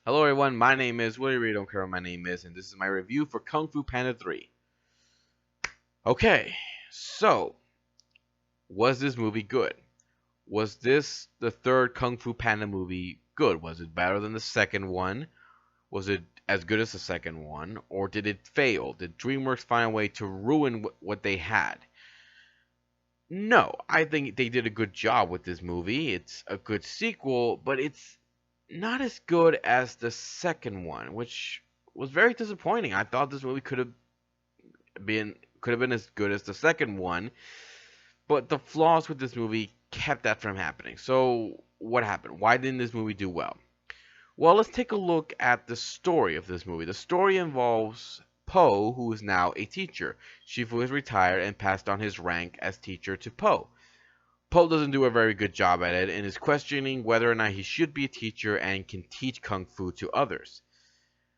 Hello everyone, my name is Willie Really Don't Care what my name is, and this is my review for Kung Fu Panda 3. Okay, so was this movie good? Was this the third Kung Fu Panda movie good? Was it better than the second one? Was it as good as the second one? Or did it fail? Did DreamWorks find a way to ruin what they had? No, I think they did a good job with this movie. It's a good sequel, but it's not as good as the second one, which was very disappointing. I thought this movie been could have been as good as the second one, but the flaws with this movie kept that from happening. So what happened? Why didn't this movie do well? Well, let's take a look at the story of this movie. The story involves Po, who is now a teacher. Shifu has retired and passed on his rank as teacher to Po. Po doesn't do a very good job at it and is questioning whether or not he should be a teacher and can teach kung fu to others.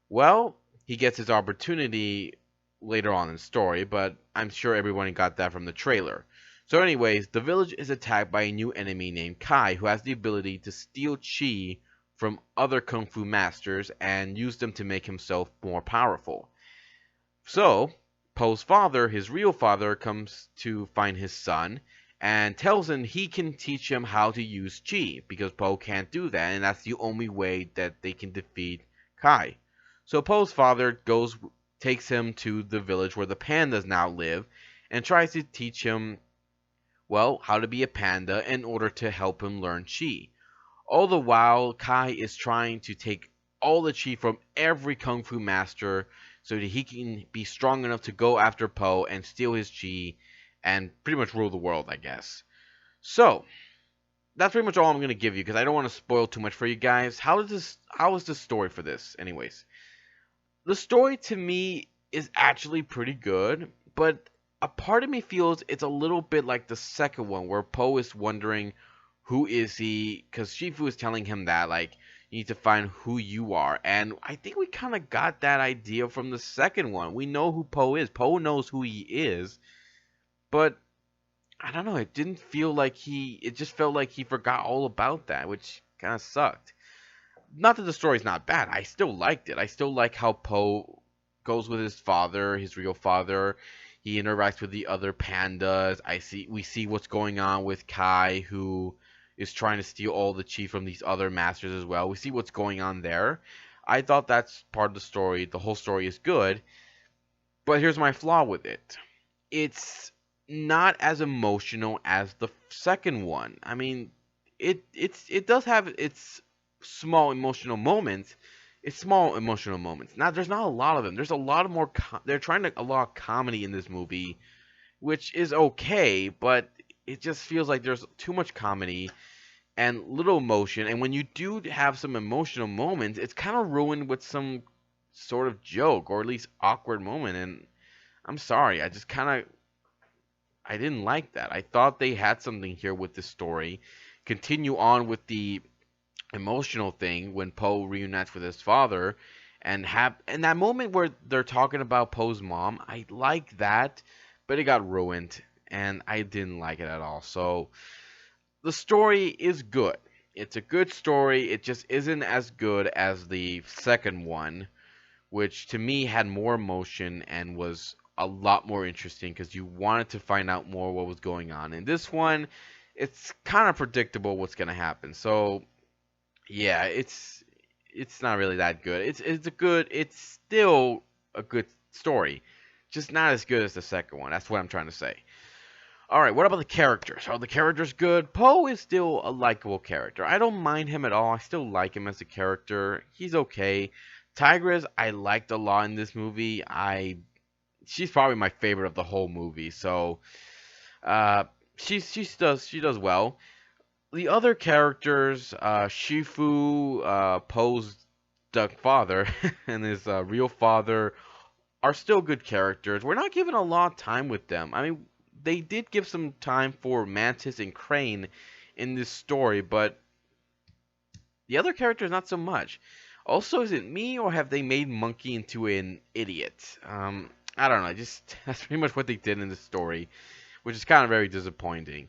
Well, he gets his opportunity later on in the story, but I'm sure everyone got that from the trailer. So anyways, the village is attacked by a new enemy named Kai, who has the ability to steal chi from other kung fu masters and use them to make himself more powerful. So, Po's father, his real father, comes to find his son and tells him he can teach him how to use chi because Po can't do that, and that's the only way that they can defeat Kai. So Po's father takes him to the village where the pandas now live and tries to teach him, well, how to be a panda in order to help him learn chi. All the while, Kai is trying to take all the chi from every kung fu master so that he can be strong enough to go after Po and steal his chi and pretty much rule the world, I guess. So, that's pretty much all I'm going to give you because I don't want to spoil too much for you guys. How is the story for this anyways? The story to me is actually pretty good, but a part of me feels it's a little bit like the second one where Po is wondering who is he because Shifu is telling him that like you need to find who you are, and I think we kind of got that idea from the second one. We know who Po is. Po knows who he is, but I don't know, it didn't feel like it just felt like he forgot all about that, which kind of sucked. Not that the story's not bad. I still liked it. I still like how Po goes with his father, his real father. He interacts with the other pandas. We see what's going on with Kai, who is trying to steal all the chi from these other masters as well. We see what's going on there. I thought that's part of the story. The whole story is good, but here's my flaw with it. It's not as emotional as the second one. I mean, it does have its small emotional moments. It's small emotional moments. Now, there's not a lot of them. There's a lot of more. They're trying to a lot of comedy in this movie, which is okay, but it just feels like there's too much comedy and little emotion. And when you do have some emotional moments, it's kind of ruined with some sort of joke or at least awkward moment. And I'm sorry, I didn't like that. I thought they had something here with this story. Continue on with the emotional thing when Po reunites with his father and that moment where they're talking about Po's mom, I like that, but it got ruined and I didn't like it at all. So the story is good. It's a good story. It just isn't as good as the second one, which to me had more emotion and was a lot more interesting because you wanted to find out more what was going on. In this one, it's kind of predictable what's going to happen. So yeah, it's not really that good. It's still a good story, just not as good as the second one. That's what I'm trying to say. All right, what about the characters? Are the characters good? Poe is still a likable character. I don't mind him at all. I still like him as a character. He's okay. Tigress, I liked a lot in this movie. I She's probably my favorite of the whole movie. So, uh, she does well. The other characters, Shifu, Poe's Duck father, and his real father are still good characters. We're not given a lot of time with them. I mean, they did give some time for Mantis and Crane in this story, but the other characters not so much. Also, is it me or have they made Monkey into an idiot? I don't know. Just that's pretty much what they did in the story, which is kind of very disappointing.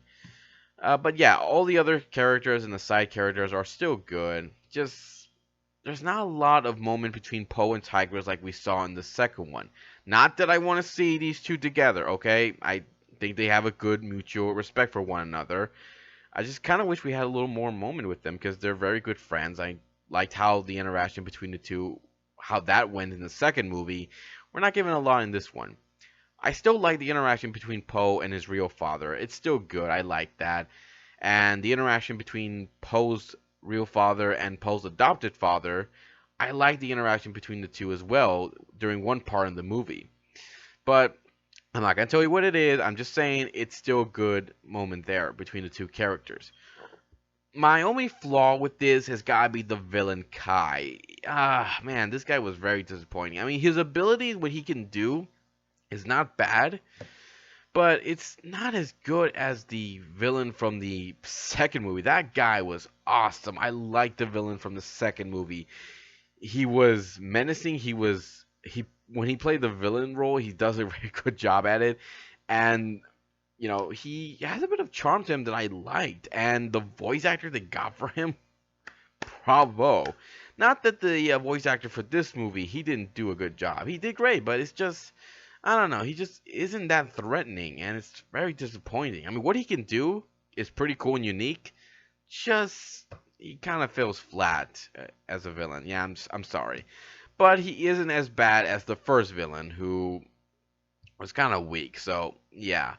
But yeah, all the other characters and the side characters are still good. Just there's not a lot of moment between Poe and Tigress like we saw in the second one. Not that I want to see these two together, okay? I think they have a good mutual respect for one another. I just kind of wish we had a little more moment with them because they're very good friends. I liked how the interaction between the two, how that went in the second movie. We're not given a lot in this one. I still like the interaction between Poe and his real father. It's still good. I like that. And the interaction between Poe's real father and Poe's adopted father, I like the interaction between the two as well during one part in the movie. But I'm not gonna tell you what it is. I'm just saying it's still a good moment there between the two characters. My only flaw with this has gotta be the villain Kai. Ah, man, this guy was very disappointing. I mean, his ability, what he can do, is not bad, but it's not as good as the villain from the second movie. That guy was awesome. I liked the villain from the second movie. He was menacing. He when he played the villain role, he does a very good job at it, and he has a bit of charm to him that I liked, and the voice actor they got for him, bravo. Not that the voice actor for this movie, he didn't do a good job. He did great, but it's just, I don't know, he just isn't that threatening, and it's very disappointing. I mean, what he can do is pretty cool and unique. Just he kind of feels flat as a villain. Yeah, I'm sorry, but he isn't as bad as the first villain, who was kind of weak. So yeah.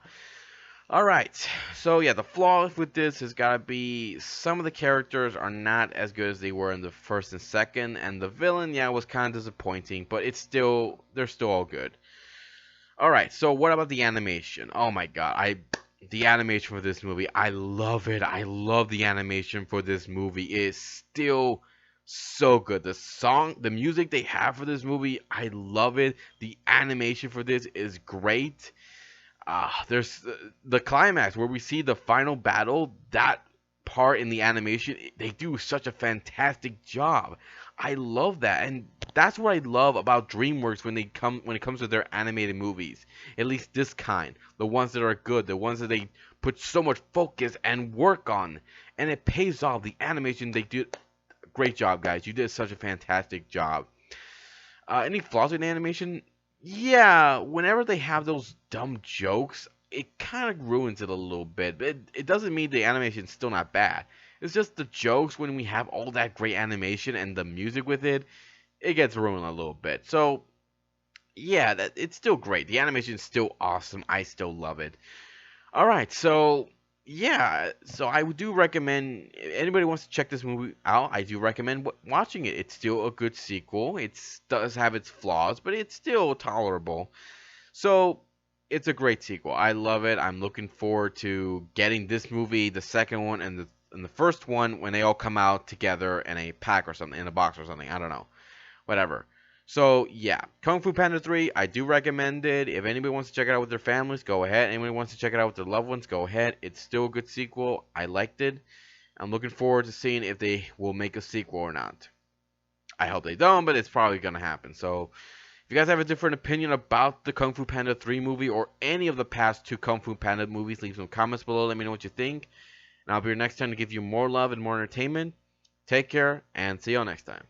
All right. So yeah, the flaw with this has got to be some of the characters are not as good as they were in the first and second, and the villain, yeah, was kind of disappointing, but they're still all good. All right. So what about the animation? Oh my God, the animation for this movie, I love it. I love the animation for this movie. It's still so good. The music they have for this movie, I love it. The animation for this is great. There's the climax where we see the final battle. That part in the animation, they do such a fantastic job. I love that, and that's what I love about DreamWorks when it comes to their animated movies. At least this kind, the ones that are good, the ones that they put so much focus and work on, and it pays off. The animation they did, great job, guys. You did such a fantastic job. Any flaws in animation? Yeah, whenever they have those dumb jokes, it kind of ruins it a little bit. But it doesn't mean the animation's still not bad. It's just the jokes when we have all that great animation and the music with it, it gets ruined a little bit. So yeah, it's still great. The animation's still awesome. I still love it. All right, so yeah, so I do recommend if anybody wants to check this movie out. I do recommend watching it. It's still a good sequel. It does have its flaws, but it's still tolerable. So it's a great sequel. I love it. I'm looking forward to getting this movie, the second one, and the first one when they all come out together in a pack or something, in a box or something. I don't know, whatever. So yeah, Kung Fu Panda 3, I do recommend it. If anybody wants to check it out with their families, go ahead. Anybody wants to check it out with their loved ones, go ahead. It's still a good sequel. I liked it. I'm looking forward to seeing if they will make a sequel or not. I hope they don't, but it's probably gonna happen. So if you guys have a different opinion about the Kung Fu Panda 3 movie or any of the past two Kung Fu Panda movies, leave some comments below. Let me know what you think. And I'll be here next time to give you more love and more entertainment. Take care, and see y'all next time.